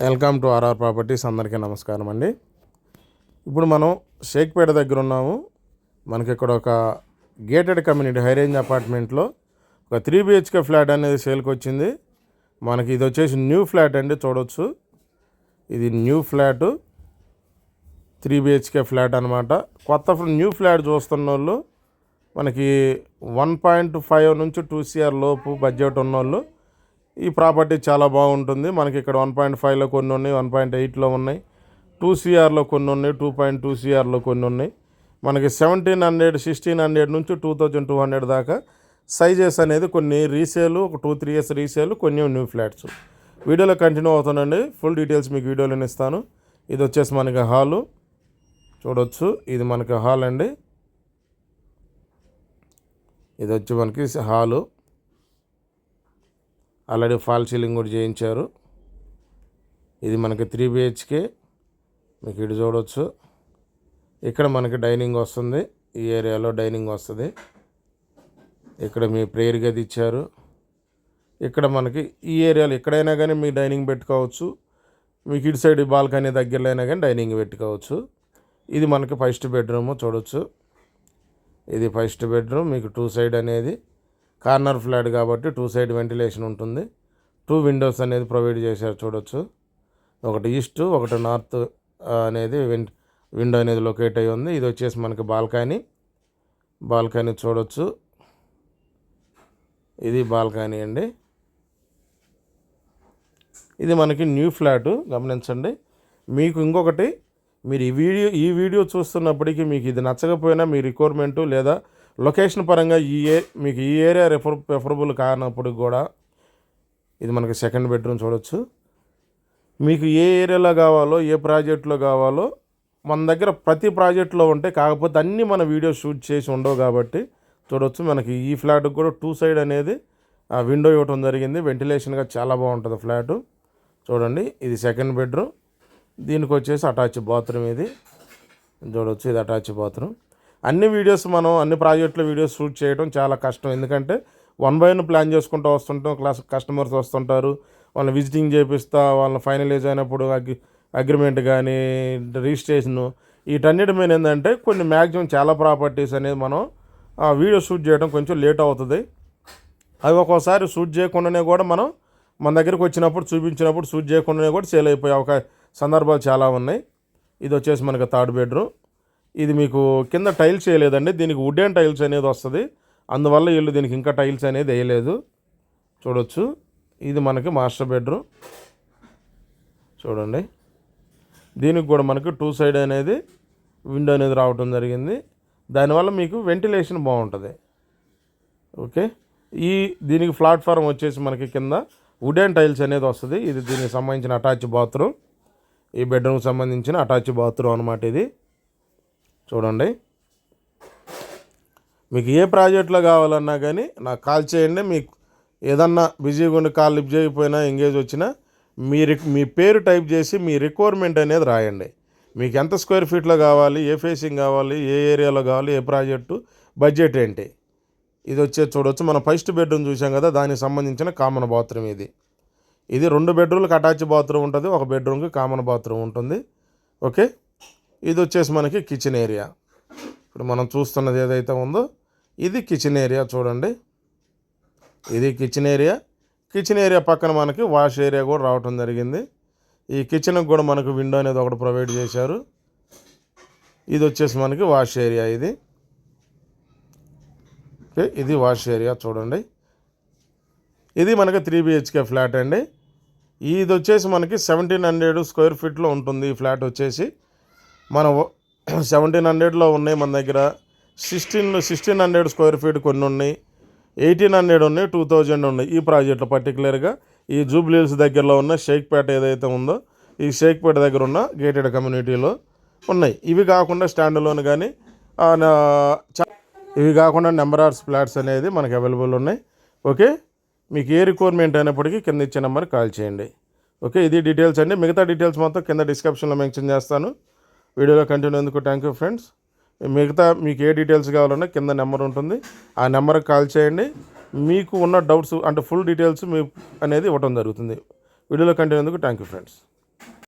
Welcome to RR properties. అందరికీ నమస్కారం అండి. ఇప్పుడు మనం షేక్పేట దగ్గర ఉన్నాము. మనకి ఇక్కడ ఒక గేటెడ్ కమ్యూనిటీ హై రేంజ్ అపార్ట్మెంట్లో ఒక 3 BHK ఫ్లాట్ అనేది సేల్కి వచ్చింది. మనకి ఇది వచ్చేసి న్యూ ఫ్లాట్ అండి, చూడవచ్చు. ఇది న్యూ ఫ్లాటు, 3 BHK ఫ్లాట్ అనమాట. కొత్త న్యూ ఫ్లాట్ చూస్తున్న వాళ్ళు మనకి 1.5 నుంచి 2 CR లోపు బడ్జెట్ ఉన్నోళ్ళు ఈ ప్రాపర్టీ చాలా బాగుంటుంది. మనకి ఇక్కడ 1.5లో కొన్ని ఉన్నాయి, 1.8లో ఉన్నాయి, 2 CRలో కొన్ని ఉన్నాయి, 2.2 CRలో కొన్ని ఉన్నాయి. మనకి 1700, 1600 నుంచి 2200 దాకా సైజెస్ అనేది కొన్ని రీసేలు, ఒక 2-3 years రీసేలు, కొన్ని న్యూ ఫ్లాట్స్. వీడియోలో కంటిన్యూ అవుతానండి. ఫుల్ డీటెయిల్స్ మీకు వీడియోలో ఇస్తాను. ఇది వచ్చేసి మనకి హాలు, చూడవచ్చు. ఇది మనకి హాల్ అండి. ఇది వచ్చి మనకి హాలు, ఆల్రెడీ ఫాల్ సీలింగ్ కూడా చేయించారు. ఇది మనకి 3 BHK. మీకు ఇటు చూడవచ్చు. ఇక్కడ మనకి డైనింగ్ వస్తుంది. ఈ ఏరియాలో డైనింగ్ వస్తుంది. ఇక్కడ మీ ప్రేయర్ గది ఇచ్చారు. ఇక్కడ మనకి ఈ ఏరియాలో ఎక్కడైనా కానీ మీ డైనింగ్ పెట్టుకోవచ్చు. మీకు ఇటు సైడ్ బాల్కనీ దగ్గరలో అయినా కానీ డైనింగ్ పెట్టుకోవచ్చు. ఇది మనకి ఫస్ట్ బెడ్రూమ్, చూడవచ్చు. ఇది ఫస్ట్ బెడ్రూమ్. మీకు 2 సైడ్ అనేది కార్నర్ ఫ్లాట్ కాబట్టి 2 సైడ్ వెంటిలేషన్ ఉంటుంది. 2 విండోస్ అనేది ప్రొవైడ్ చేశారు, చూడవచ్చు. ఒకటి ఈస్ట్, ఒకటి నార్త్ అనేది విండో అనేది లొకేట్ అయ్యి ఉంది. ఇది వచ్చేసి మనకి బాల్కనీ చూడవచ్చు. ఇది బాల్కనీ అండి. ఇది మనకి న్యూ ఫ్లాటు, గమనించండి. మీకు ఇంకొకటి, మీరు ఈ వీడియో చూస్తున్నప్పటికీ మీకు ఇది నచ్చకపోయినా మీ రిక్వైర్మెంటు లేదా లొకేషన్ పరంగా మీకు ఈ ఏరియా ప్రిఫరబుల్ కానప్పుడు కూడా ఇది మనకి సెకండ్ బెడ్రూమ్, చూడవచ్చు. మీకు ఏ ఏరియాలో కావాలో, ఏ ప్రాజెక్టులో కావాలో మన దగ్గర ప్రతి ప్రాజెక్టులో ఉంటాయి. కాకపోతే అన్నీ మన వీడియో షూట్ చేసి ఉండవు కాబట్టి, చూడవచ్చు. మనకి ఈ ఫ్లాట్కి కూడా 2 సైడ్ అనేది విండో ఇవ్వటం జరిగింది. వెంటిలేషన్గా చాలా బాగుంటుంది ఫ్లాటు, చూడండి. ఇది సెకండ్ బెడ్రూమ్. దీనికి వచ్చేసి అటాచ్ బాత్రూమ్. ఇది చూడవచ్చు. ఇది అటాచ్ బాత్రూమ్. అన్ని ప్రాజెక్టుల వీడియోస్ షూట్ చేయడం చాలా కష్టం. ఎందుకంటే 1 by 1 ప్లాన్ చేసుకుంటూ వస్తుంటాం. కస్టమర్స్ వస్తుంటారు, వాళ్ళని విజిటింగ్ చేపిస్తా, వాళ్ళని ఫైనలైజ్ అయినప్పుడు అగ్రిమెంట్ కానీ రిజిస్ట్రేషను వీటన్నిటి మీద ఏంటంటే కొన్ని మ్యాక్సిమం చాలా ప్రాపర్టీస్ అనేది మనం వీడియో షూట్ చేయడం కొంచెం లేట్ అవుతుంది. అవి ఒక్కోసారి షూట్ చేయకుండానే కూడా మన దగ్గరికి వచ్చినప్పుడు చూపించినప్పుడు షూట్ చేయకుండానే కూడా సేల్ అయిపోయే ఒక సందర్భాలు చాలా ఉన్నాయి. ఇది వచ్చేసి మనకి థర్డ్ బెడ్రూమ్. ఇది మీకు కింద టైల్స్ వేయలేదండి, దీనికి వుడెన్ టైల్స్ అనేది వస్తుంది. అందువల్ల వీళ్ళు దీనికి ఇంకా టైల్స్ అనేది వేయలేదు, చూడవచ్చు. ఇది మనకి మాస్టర్ బెడ్రూమ్, చూడండి. దీనికి కూడా మనకి 2 సైడ్ అనేది విండో అనేది రావడం జరిగింది. దానివల్ల మీకు వెంటిలేషన్ బాగుంటుంది. ఓకే. దీనికి ప్లాట్ఫారం వచ్చేసి మనకి కింద వుడెన్ టైల్స్ అనేది వస్తుంది. ఇది దీనికి సంబంధించిన అటాచ్ బాత్రూమ్. ఈ బెడ్రూమ్కి సంబంధించిన అటాచ్ బాత్రూమ్ అనమాట ఇది, చూడండి. మీకు ఏ ప్రాజెక్టులో కావాలన్నా కానీ నాకు కాల్ చేయండి. మీకు ఏదన్నా బిజీగా ఉండి కాల్ లిఫ్ట్ చేయకపోయినా, ఎంగేజ్ వచ్చినా మీ పేరు టైప్ చేసి మీ రిక్వైర్మెంట్ అనేది రాయండి. మీకు ఎంత స్క్వేర్ ఫీట్లో కావాలి, ఏ ఫేసింగ్ కావాలి, ఏ ఏరియాలో కావాలి, ఏ ప్రాజెక్టు, బడ్జెట్ ఏంటి. ఇది వచ్చేసి చూడవచ్చు. మనం ఫస్ట్ బెడ్రూమ్ చూసాం కదా, దానికి సంబంధించిన కామన్ బాత్రూమ్ ఇది. ఇది 2 బెడ్రూమ్లకు అటాచ్ బాత్రూమ్ ఉంటుంది, 1 బెడ్రూమ్కి కామన్ బాత్రూమ్ ఉంటుంది. ఓకే. ఇది వచ్చేసి మనకి కిచెన్ ఏరియా. ఇప్పుడు మనం చూస్తున్నది ఏదైతే ఉందో ఇది కిచెన్ ఏరియా, చూడండి. ఇది కిచెన్ ఏరియా. కిచెన్ ఏరియా పక్కన మనకి వాష్ ఏరియా కూడా రావటం జరిగింది. ఈ కిచెన్కి కూడా మనకు విండో అనేది ఒకటి ప్రొవైడ్ చేశారు. ఇది వచ్చేసి మనకి వాష్ ఏరియా ఇది. ఓకే. ఇది వాష్ ఏరియా, చూడండి. ఇది మనకి 3 BHK ఫ్లాట్ అండి. ఇది వచ్చేసి మనకి 1700 స్క్వేర్ ఫీట్లో ఉంటుంది. ఈ ఫ్లాట్ వచ్చేసి మనం 1700లో ఉన్నాయి మన దగ్గర. 1600 స్క్వేర్ ఫీట్ కొన్ని ఉన్నాయి, 1800 ఉన్నాయి, 2000 ఉన్నాయి. ఈ ప్రాజెక్టులో పర్టికులర్గా ఈ జూబ్లీ హిల్స్ దగ్గరలో ఉన్న షేక్పేట ఏదైతే ఉందో ఈ షేక్పేట దగ్గర ఉన్న గేటెడ్ కమ్యూనిటీలో ఉన్నాయి. ఇవి కాకుండా స్టాండ్లోన్ కానీ ఇవి కాకుండా నెంబర్ ఆఫ్ ఫ్లాట్స్ అనేది మనకి అవైలబుల్ ఉన్నాయి. ఓకే. మీకు ఏ రిక్వైర్మెంట్ అయినప్పటికీ కింద ఇచ్చే నెంబర్కి కాల్ చేయండి. ఓకే. ఇది డీటెయిల్స్ అండి. మిగతా డీటెయిల్స్ మొత్తం కింద డిస్క్రిప్షన్లో మెన్షన్ చేస్తాను. వీడియోలో కంటిన్యూ ఎందుకు. Thank you friends. మీకు ఏ డీటెయిల్స్ కావాలన్నా కింద నెంబర్ ఉంటుంది, ఆ నెంబర్కి కాల్ చేయండి. మీకు ఉన్న డౌట్స్ అంటే ఫుల్ డీటెయిల్స్ మీ అనేది ఇవ్వడం జరుగుతుంది. వీడియోలో కంటిన్యూ ఎందుకు. Thank you friends.